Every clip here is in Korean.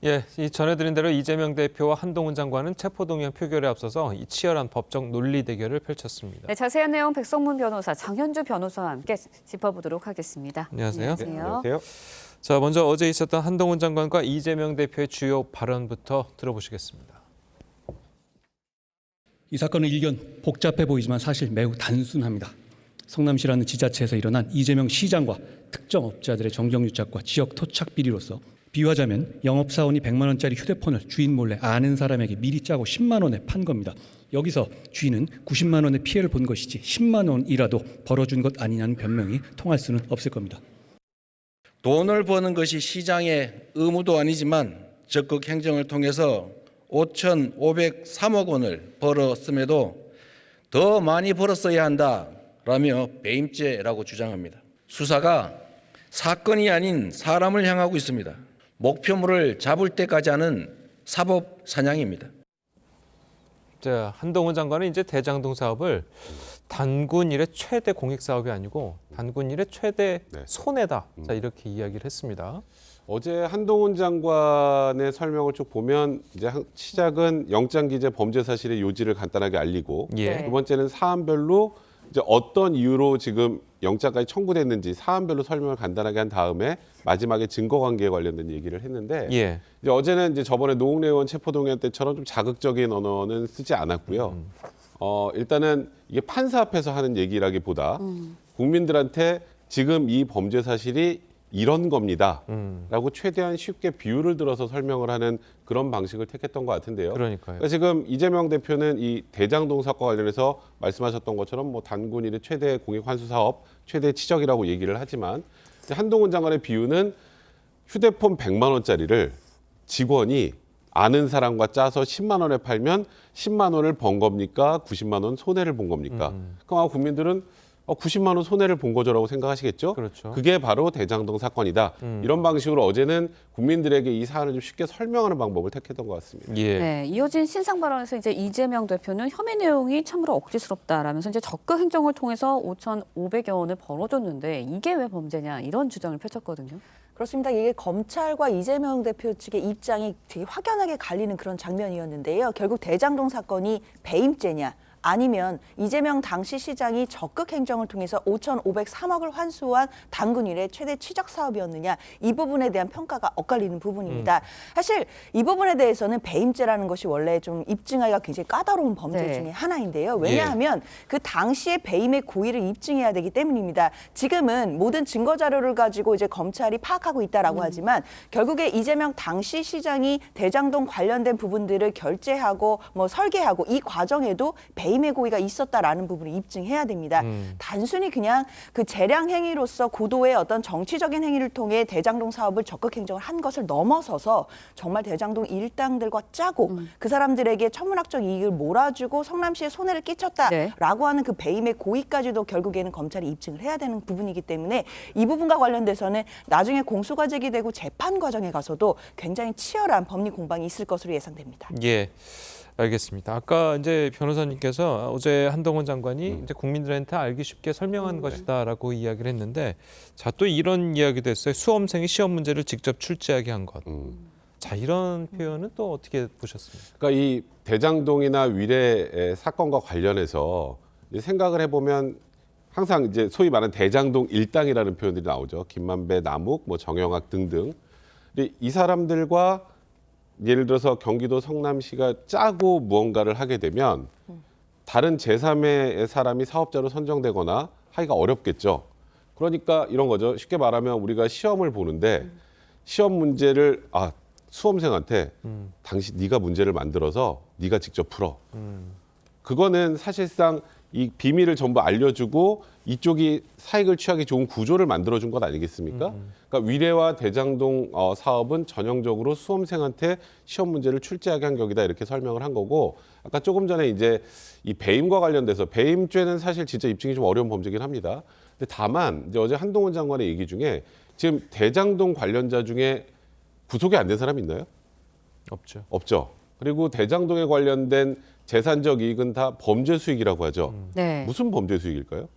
예, 이 전해드린 대로 이재명 대표와 한동훈 장관은 체포동의안 표결에 앞서서 이 치열한 법적 논리 대결을 펼쳤습니다. 네, 자세한 내용 백성문 변호사, 장현주 변호사와 함께 짚어보도록 하겠습니다. 안녕하세요. 네, 안녕하세요. 자, 먼저 어제 있었던 한동훈 장관과 이재명 대표의 주요 발언부터 들어보시겠습니다. 이 사건의 일견 복잡해 보이지만 사실 매우 단순합니다. 성남시라는 지자체에서 일어난 이재명 시장과 특정 업자들의 정경유착과 지역 토착 비리로서 비유하자면 영업사원이 100만 원짜리 휴대폰을 주인 몰래 아는 사람에게 미리 짜고 10만 원에 판 겁니다. 여기서 주인은 90만 원의 피해를 본 것이지 10만 원이라도 벌어준 것 아니냐는 변명이 통할 수는 없을 겁니다. 돈을 버는 것이 시장의 의무도 아니지만 적극 행정을 통해서 5,503억 원을 벌었음에도 더 많이 벌었어야 한다라며 배임죄라고 주장합니다. 수사가 사건이 아닌 사람을 향하고 있습니다. 목표물을 잡을 때까지 하는 사법 사냥입니다. 자, 한동훈 장관은 이제 대장동 사업을 단군 이래 최대 공익 사업이 아니고 단군 이래 최대 손해다. 자, 이렇게 이야기를 했습니다. 어제 한동훈 장관의 설명을 쭉 보면 이제 시작은 영장기재 범죄 사실의 요지를 간단하게 알리고 예. 두 번째는 사안별로 이제 어떤 이유로 지금 영장까지 청구됐는지 사안별로 설명을 간단하게 한 다음에 마지막에 증거관계에 관련된 얘기를 했는데 예. 이제 어제는 이제 저번에 노웅래 의원 체포동의안 때처럼 좀 자극적인 언어는 쓰지 않았고요. 일단은 이게 판사 앞에서 하는 얘기라기보다 국민들한테 지금 이 범죄 사실이 이런 겁니다라고 최대한 쉽게 비유를 들어서 설명을 하는 그런 방식을 택했던 것 같은데요. 그러니까요. 그러니까 지금 이재명 대표는 이 대장동 사건과 관련해서 말씀하셨던 것처럼 뭐 단군 일의 최대 공익 환수 사업, 최대 치적이라고 얘기를 하지만 한동훈 장관의 비유는 휴대폰 100만 원짜리를 직원이 아는 사람과 짜서 10만 원에 팔면 10만 원을 번 겁니까? 90만 원 손해를 본 겁니까? 그럼 아마 국민들은 90만 원 손해를 본 거죠라고 생각하시겠죠? 그렇죠. 그게 바로 대장동 사건이다. 이런 방식으로 어제는 국민들에게 이 사안을 좀 쉽게 설명하는 방법을 택했던 것 같습니다. 예. 네, 이어진 신상 발언에서 이제 이재명 대표는 혐의 내용이 참으로 억지스럽다라면서 이제 적극 행정을 통해서 5,500여 원을 벌어줬는데 이게 왜 범죄냐 이런 주장을 펼쳤거든요. 그렇습니다. 이게 검찰과 이재명 대표 측의 입장이 되게 확연하게 갈리는 그런 장면이었는데요. 결국 대장동 사건이 배임죄냐 아니면 이재명 당시 시장이 적극 행정을 통해서 5,503억을 환수한 단군 이래 최대 치적 사업이었느냐 이 부분에 대한 평가가 엇갈리는 부분입니다. 사실 이 부분에 대해서는 배임죄라는 것이 원래 좀 입증하기가 굉장히 까다로운 범죄 중에 하나인데요. 왜냐하면 그 당시의 배임의 고의를 입증해야 되기 때문입니다. 지금은 모든 증거 자료를 가지고 이제 검찰이 파악하고 있다라고 하지만 결국에 이재명 당시 시장이 대장동 관련된 부분들을 결재하고 뭐 설계하고 이 과정에도 배임의 고의가 있었다라는 부분을 입증해야 됩니다. 단순히 그냥 그 재량 행위로서 고도의 어떤 정치적인 행위를 통해 대장동 사업을 적극 행정을 한 것을 넘어서서 정말 대장동 일당들과 짜고 그 사람들에게 천문학적 이익을 몰아주고 성남시에 손해를 끼쳤다라고 하는 그 배임의 고의까지도 결국에는 검찰이 입증을 해야 되는 부분이기 때문에 이 부분과 관련돼서는 나중에 공소가 제기되고 재판 과정에 가서도 굉장히 치열한 법리 공방이 있을 것으로 예상됩니다. 예. 알겠습니다. 아까 이제 변호사님께서 어제 한동훈 장관이 이제 국민들한테 알기 쉽게 설명한 것이다라고 이야기를 했는데, 자, 또 이런 이야기도 했어요. 수험생이 시험 문제를 직접 출제하게 한 것. 자, 이런 표현은 또 어떻게 보셨습니까? 그러니까 이 대장동이나 위례 사건과 관련해서 이제 생각을 해보면 항상 이제 소위 말하는 대장동 일당이라는 표현들이 나오죠. 김만배, 남욱, 뭐 정영학 등등. 근데 이 사람들과 예를 들어서 경기도 성남시가 짜고 무언가를 하게 되면 다른 제3의 사람이 사업자로 선정되거나 하기가 어렵겠죠. 그러니까 이런 거죠. 쉽게 말하면 우리가 시험을 보는데 시험 문제를 수험생한테 당신 네가 문제를 만들어서 네가 직접 풀어. 그거는 사실상 이 비밀을 전부 알려주고 이쪽이 사익을 취하기 좋은 구조를 만들어준 것 아니겠습니까? 그러니까 위례와 대장동 사업은 전형적으로 수험생한테 시험 문제를 출제하게 한 격이다 이렇게 설명을 한 거고, 아까 조금 전에 이제 이 배임과 관련돼서 배임죄는 사실 진짜 입증이 좀 어려운 범죄긴 합니다. 근데 다만 이제 어제 한동훈 장관의 얘기 중에 지금 대장동 관련자 중에 구속이 안 된 사람이 있나요? 없죠. 없죠. 그리고 대장동에 관련된 재산적 이익은 다 범죄 수익이라고 하죠. 네. 무슨 범죄 수익일까요?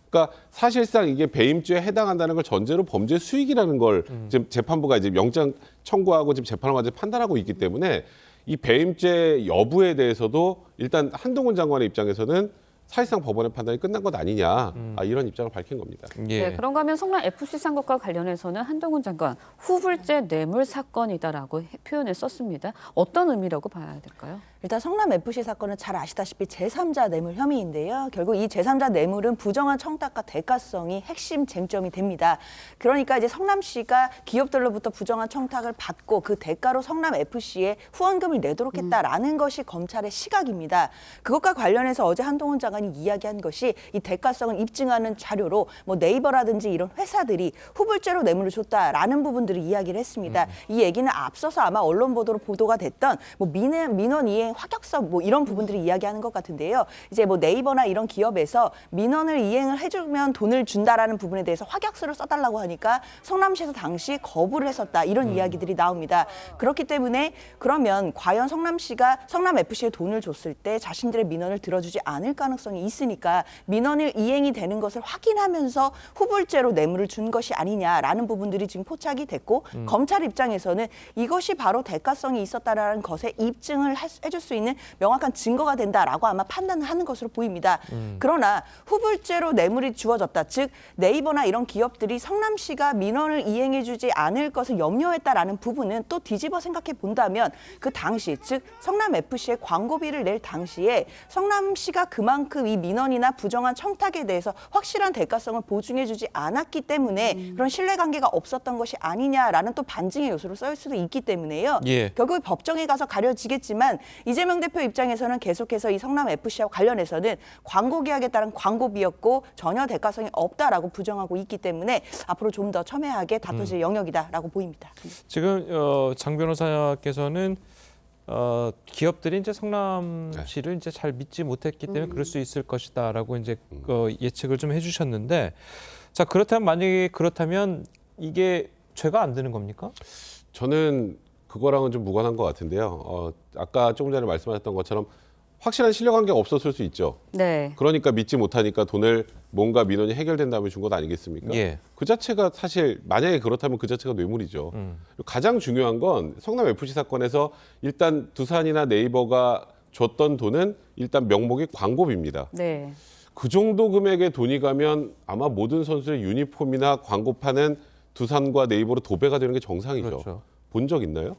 그러니까 사실상 이게 배임죄에 해당한다는 걸 전제로 범죄 수익이라는 걸 지금 재판부가 이제 영장 청구하고 지금 재판을 가지고 판단하고 있기 때문에 이 배임죄 여부에 대해서도 일단 한동훈 장관의 입장에서는 사실상 법원의 판단이 끝난 것 아니냐 이런 입장을 밝힌 겁니다. 예. 네, 그런가 하면 성남 FC 상것과 관련해서는 한동훈 장관 후불제 뇌물 사건이다라고 표현을 썼습니다. 어떤 의미라고 봐야 될까요? 일단 성남 FC 사건은 잘 아시다시피 제3자 뇌물 혐의인데요. 결국 이 제3자 뇌물은 부정한 청탁과 대가성이 핵심 쟁점이 됩니다. 그러니까 이제 성남시가 기업들로부터 부정한 청탁을 받고 그 대가로 성남 FC에 후원금을 내도록 했다라는 것이 검찰의 시각입니다. 그것과 관련해서 어제 한동훈 장관이 이야기한 것이 이 대가성을 입증하는 자료로 뭐 네이버라든지 이런 회사들이 후불제로 뇌물을 줬다라는 부분들을 이야기를 했습니다. 이 얘기는 앞서서 아마 언론 보도로 보도가 됐던 뭐 민원 이행 확약성 뭐 이런 부분들이 이야기하는 것 같은데요. 이제 뭐 네이버나 이런 기업에서 민원을 이행을 해주면 돈을 준다라는 부분에 대해서 확약서를 써달라고 하니까 성남시에서 당시 거부를 했었다 이런 이야기들이 나옵니다. 그렇기 때문에 그러면 과연 성남시가 성남 FC에 돈을 줬을 때 자신들의 민원을 들어주지 않을 가능성이 있으니까 민원을 이행이 되는 것을 확인하면서 후불제로 뇌물을 준 것이 아니냐라는 부분들이 지금 포착이 됐고 검찰 입장에서는 이것이 바로 대가성이 있었다라는 것에 입증을 해줄 수 있는 명확한 증거가 된다라고 아마 판단을 하는 것으로 보입니다. 그러나 후불제로 뇌물이 주어졌다. 즉 네이버나 이런 기업들이 성남시가 민원을 이행해주지 않을 것을 염려했다라는 부분은 또 뒤집어 생각해 본다면 그 당시 즉 성남FC에 광고비를 낼 당시에 성남시가 그만큼 이 민원이나 부정한 청탁에 대해서 확실한 대가성을 보증해주지 않았기 때문에 그런 신뢰관계가 없었던 것이 아니냐라는 또 반증의 요소로 쓰일 수도 있기 때문에요. 예. 결국 법정에 가서 가려지겠지만 이재명 대표 입장에서는 계속해서 이 성남FC와 관련해서는 광고 계약에 따른 광고비였고 전혀 대가성이 없다라고 부정하고 있기 때문에 앞으로 좀 더 첨예하게 다퉈질 영역이다라고 보입니다. 지금 장 변호사께서는 기업들이 이제 성남시를 이제 잘 믿지 못했기 때문에 그럴 수 있을 것이다라고 이제 예측을 좀 해주셨는데, 자 그렇다면 만약에 그렇다면 이게 죄가 안 되는 겁니까? 저는 그거랑은 좀 무관한 것 같은데요. 아까 조금 전에 말씀하셨던 것처럼 확실한 신뢰관계가 없었을 수 있죠. 네. 그러니까 믿지 못하니까 돈을 뭔가 민원이 해결된 다음에 준 것 아니겠습니까? 예. 그 자체가 사실 만약에 그렇다면 그 자체가 뇌물이죠. 가장 중요한 건 성남 FC 사건에서 일단 두산이나 네이버가 줬던 돈은 일단 명목이 광고비입니다. 네. 그 정도 금액의 돈이 가면 아마 모든 선수의 유니폼이나 광고판은 두산과 네이버로 도배가 되는 게 정상이죠. 그렇죠. 본 적 있나요?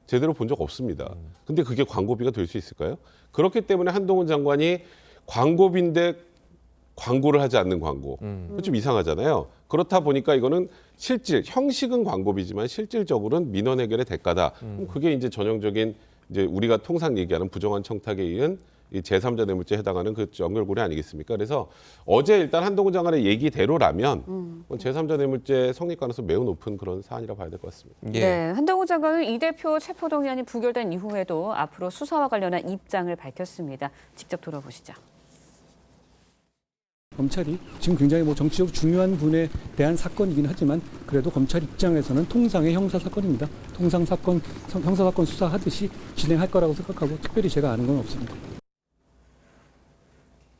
제대로 본 적 없습니다. 근데 그게 광고비가 될 수 있을까요? 그렇기 때문에 한동훈 장관이 광고비인데 광고를 하지 않는 광고. 좀 이상하잖아요. 그렇다 보니까 이거는 형식은 광고비지만 실질적으로는 민원 해결의 대가다. 그럼 그게 이제 전형적인 이제 우리가 통상 얘기하는 부정한 청탁에 의한 이 제3자 뇌물죄에 해당하는 그 연결고리 아니겠습니까? 그래서 어제 일단 한동훈 장관의 얘기대로라면 제3자 뇌물죄 성립 가능성이 매우 높은 그런 사안이라고 봐야 될 것 같습니다. 예. 네, 한동훈 장관은 이 대표 체포동의안이 부결된 이후에도 앞으로 수사와 관련한 입장을 밝혔습니다. 직접 들어보시죠. 검찰이 지금 굉장히 뭐 정치적으로 중요한 분에 대한 사건이긴 하지만 그래도 검찰 입장에서는 통상의 형사 사건입니다. 통상 사건, 형사 사건 수사하듯이 진행할 거라고 생각하고 특별히 제가 아는 건 없습니다.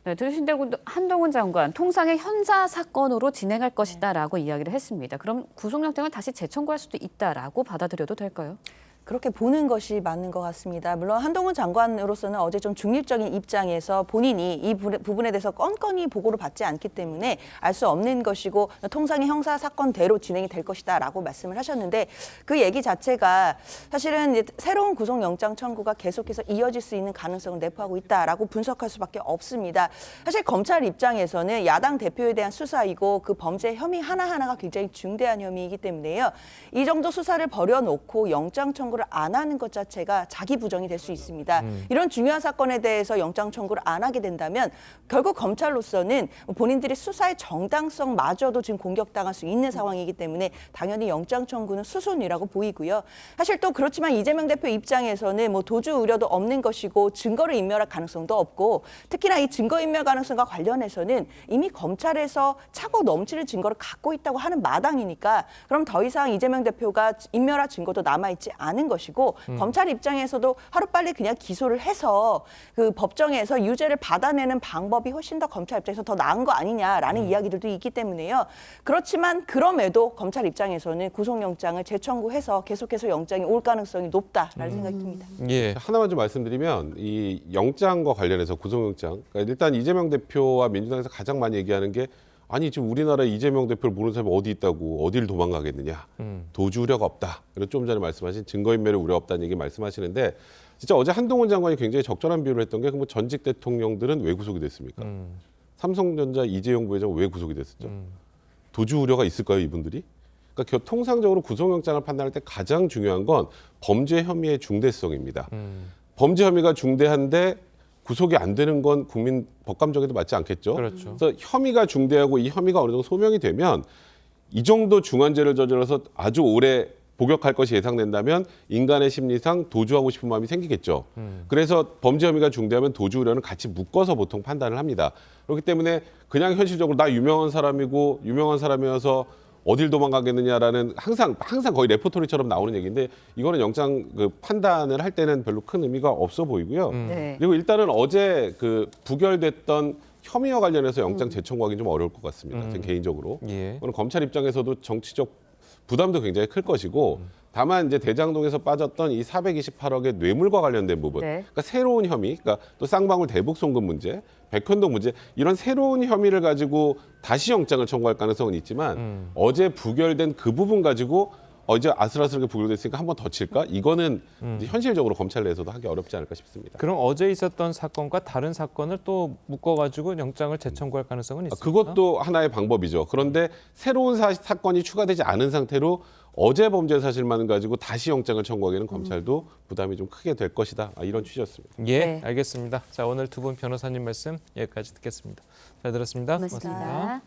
네, 들으신 대로 한동훈 장관 통상의 형사 사건으로 진행할 것이다라고 이야기를 했습니다. 그럼 구속영장을 다시 재청구할 수도 있다라고 받아들여도 될까요? 그렇게 보는 것이 맞는 것 같습니다. 물론 한동훈 장관으로서는 어제 좀 중립적인 입장에서 본인이 이 부분에 대해서 건건히 보고를 받지 않기 때문에 알 수 없는 것이고 통상의 형사 사건대로 진행이 될 것이다라고 말씀을 하셨는데 그 얘기 자체가 사실은 이제 새로운 구속영장 청구가 계속해서 이어질 수 있는 가능성을 내포하고 있다라고 분석할 수밖에 없습니다. 사실 검찰 입장에서는 야당 대표에 대한 수사이고 그 범죄 혐의 하나하나가 굉장히 중대한 혐의이기 때문에요. 이 정도 수사를 벌여놓고 영장 청구를 안 하는 것 자체가 자기 부정이 될 수 있습니다. 이런 중요한 사건에 대해서 영장 청구를 안 하게 된다면 결국 검찰로서는 본인들이 수사의 정당성마저도 지금 공격당할 수 있는 상황이기 때문에 당연히 영장 청구는 수순이라고 보이고요. 사실 또 그렇지만 이재명 대표 입장에서는 뭐 도주 우려도 없는 것이고 증거를 인멸할 가능성도 없고 특히나 이 증거인멸 가능성과 관련해서는 이미 검찰에서 차고 넘치는 증거를 갖고 있다고 하는 마당이니까 그럼 더 이상 이재명 대표가 인멸할 증거도 남아있지 않은 않는 것이고 검찰 입장에서도 하루빨리 그냥 기소를 해서 그 법정에서 유죄를 받아내는 방법이 훨씬 더 검찰 입장에서 더 나은 거 아니냐라는 이야기들도 있기 때문에요. 그렇지만 그럼에도 검찰 입장에서는 구속영장을 재청구해서 계속해서 영장이 올 가능성이 높다라는 생각이 듭니다. 예. 하나만 좀 말씀드리면 이 영장과 관련해서 구속영장, 그러니까 일단 이재명 대표와 민주당에서 가장 많이 얘기하는 게 아니 지금 우리나라에 이재명 대표를 모르는 사람이 어디 있다고 어디를 도망가겠느냐. 도주 우려가 없다. 그리고 좀 전에 말씀하신 증거인멸의 우려 없다는 얘기 말씀하시는데 진짜 어제 한동훈 장관이 굉장히 적절한 비유를 했던 게 뭐 전직 대통령들은 왜 구속이 됐습니까? 삼성전자 이재용 부회장 왜 구속이 됐었죠? 도주 우려가 있을까요, 이분들이? 그러니까 통상적으로 구속영장을 판단할 때 가장 중요한 건 범죄 혐의의 중대성입니다. 범죄 혐의가 중대한데 구속이 안 되는 건 국민 법감정에도 맞지 않겠죠. 그렇죠. 그래서 혐의가 중대하고 이 혐의가 어느 정도 소명이 되면 이 정도 중한죄를 저질러서 아주 오래 복역할 것이 예상된다면 인간의 심리상 도주하고 싶은 마음이 생기겠죠. 그래서 범죄 혐의가 중대하면 도주 우려는 같이 묶어서 보통 판단을 합니다. 그렇기 때문에 그냥 현실적으로 나 유명한 사람이고 유명한 사람이어서 어딜 도망가겠느냐라는 항상 거의 레포토리처럼 나오는 얘기인데 이거는 영장 그 판단을 할 때는 별로 큰 의미가 없어 보이고요. 네. 그리고 일단은 어제 그 부결됐던 혐의와 관련해서 영장 재청구하기 좀 어려울 것 같습니다. 제 개인적으로. 예. 그건 검찰 입장에서도 정치적 부담도 굉장히 클 것이고 다만 이제 대장동에서 빠졌던 이 428억의 뇌물과 관련된 부분, 네. 그러니까 새로운 혐의, 그러니까 또 쌍방울 대북 송금 문제, 백현동 문제 이런 새로운 혐의를 가지고 다시 영장을 청구할 가능성은 있지만 어제 부결된 그 부분 가지고 이제 아슬아슬하게 부결됐으니까 한 번 더 칠까? 이거는 이제 현실적으로 검찰 내에서도 하기 어렵지 않을까 싶습니다. 그럼 어제 있었던 사건과 다른 사건을 또 묶어가지고 영장을 재청구할 가능성은 있습니까? 그것도 하나의 방법이죠. 그런데 새로운 사건이 추가되지 않은 상태로 어제 범죄 사실만 가지고 다시 영장을 청구하기에는 검찰도 부담이 좀 크게 될 것이다. 이런 취지였습니다. 예, 네. 알겠습니다. 자, 오늘 두 분 변호사님 말씀 여기까지 듣겠습니다. 잘 들었습니다. 고맙습니다.